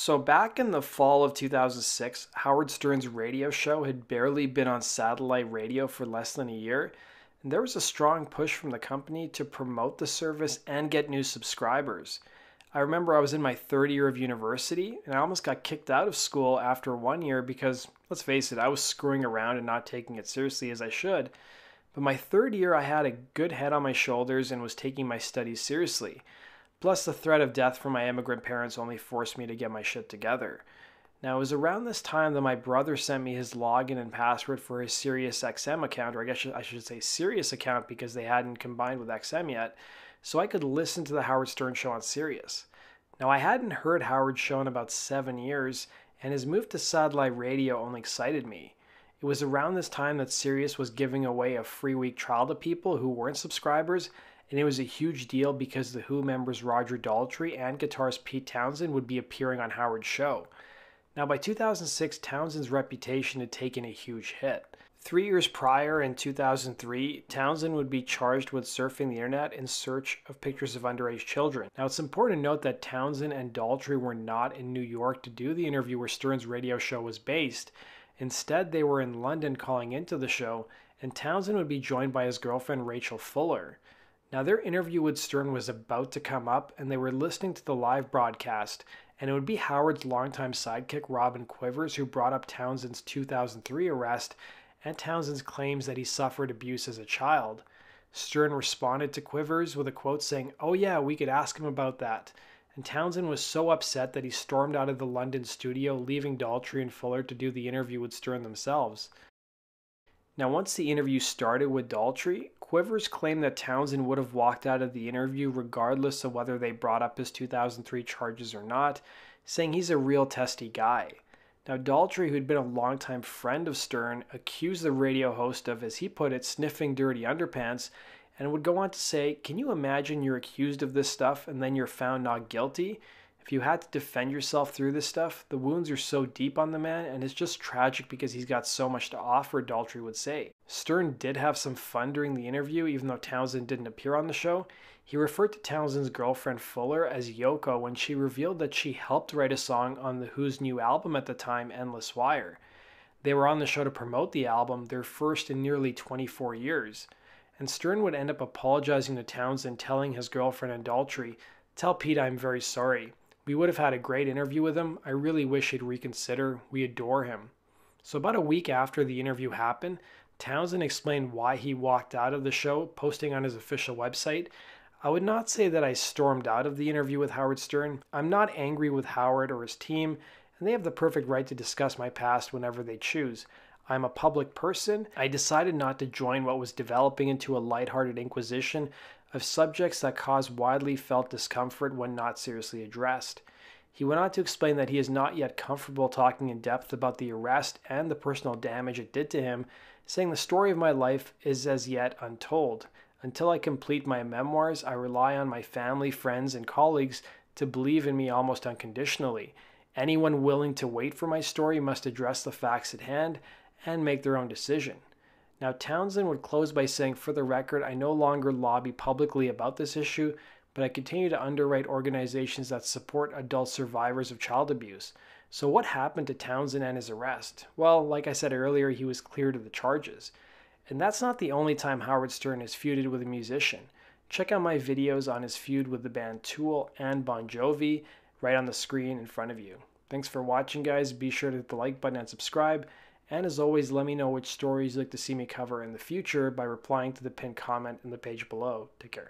So back in the fall of 2006, Howard Stern's radio show had barely been on satellite radio for less than a year, and there was a strong push from the company to promote the service and get new subscribers. I remember I was in my third year of university, and I almost got kicked out of school after 1 year because, let's face it, I was screwing around and not taking it seriously as I should. But my third year, I had a good head on my shoulders and was taking my studies seriously. Plus, the threat of death from my immigrant parents only forced me to get my shit together. Now, it was around this time that my brother sent me his login and password for his Sirius XM account, or I guess I should say Sirius account because they hadn't combined with XM yet, so I could listen to the Howard Stern show on Sirius. Now, I hadn't heard Howard's show in about 7 years, and his move to satellite radio only excited me. It was around this time that Sirius was giving away a free week trial to people who weren't subscribers, and it was a huge deal because the Who members Roger Daltrey and guitarist Pete Townshend would be appearing on Howard's show. Now, by 2006, Townshend's reputation had taken a huge hit. 3 years prior, in 2003, Townshend would be charged with surfing the internet in search of pictures of underage children. Now, it's important to note that Townshend and Daltry were not in New York to do the interview where Stern's radio show was based. Instead, they were in London calling into the show, and Townshend would be joined by his girlfriend Rachel Fuller. Now, their interview with Stern was about to come up, and they were listening to the live broadcast, and it would be Howard's longtime sidekick Robin Quivers who brought up Townshend's 2003 arrest and Townshend's claims that he suffered abuse as a child. Stern responded to Quivers with a quote saying, "Oh yeah, we could ask him about that." And Townshend was so upset that he stormed out of the London studio, leaving Daltrey and Fuller to do the interview with Stern themselves. Now, once the interview started with Daltrey, Quivers claimed that Townshend would have walked out of the interview regardless of whether they brought up his 2003 charges or not, saying he's a real testy guy. Now, Daltrey, who'd been a longtime friend of Stern, accused the radio host of, as he put it, sniffing dirty underpants, and would go on to say, "Can you imagine you're accused of this stuff and then you're found not guilty? If you had to defend yourself through this stuff, the wounds are so deep on the man, and it's just tragic because he's got so much to offer," Daltrey would say. Stern did have some fun during the interview, even though Townshend didn't appear on the show. He referred to Townshend's girlfriend Fuller as Yoko when she revealed that she helped write a song on The Who's new album at the time, Endless Wire. They were on the show to promote the album, their first in nearly 24 years. And Stern would end up apologizing to Townshend, telling his girlfriend and Daltrey, "Tell Pete I'm very sorry. We would have had a great interview with him. I really wish he'd reconsider. We adore him." So about a week after the interview happened, Townshend explained why he walked out of the show, posting on his official website, "I would not say that I stormed out of the interview with Howard Stern. I'm not angry with Howard or his team, and they have the perfect right to discuss my past whenever they choose. I'm a public person. I decided not to join what was developing into a lighthearted inquisition of subjects that cause widely felt discomfort when not seriously addressed." He went on to explain that he is not yet comfortable talking in depth about the arrest and the personal damage it did to him, saying, "The story of my life is as yet untold. Until I complete my memoirs, I rely on my family, friends, and colleagues to believe in me almost unconditionally. Anyone willing to wait for my story must address the facts at hand and make their own decision." Now, Townshend would close by saying, "For the record, I no longer lobby publicly about this issue, but I continue to underwrite organizations that support adult survivors of child abuse." So what happened to Townshend and his arrest? Well, like I said earlier, he was cleared of the charges. And that's not the only time Howard Stern has feuded with a musician. Check out my videos on his feud with the band Tool and Bon Jovi right on the screen in front of you. Thanks for watching, guys. Be sure to hit the like button and subscribe. And as always, let me know which stories you'd like to see me cover in the future by replying to the pinned comment in the page below. Take care.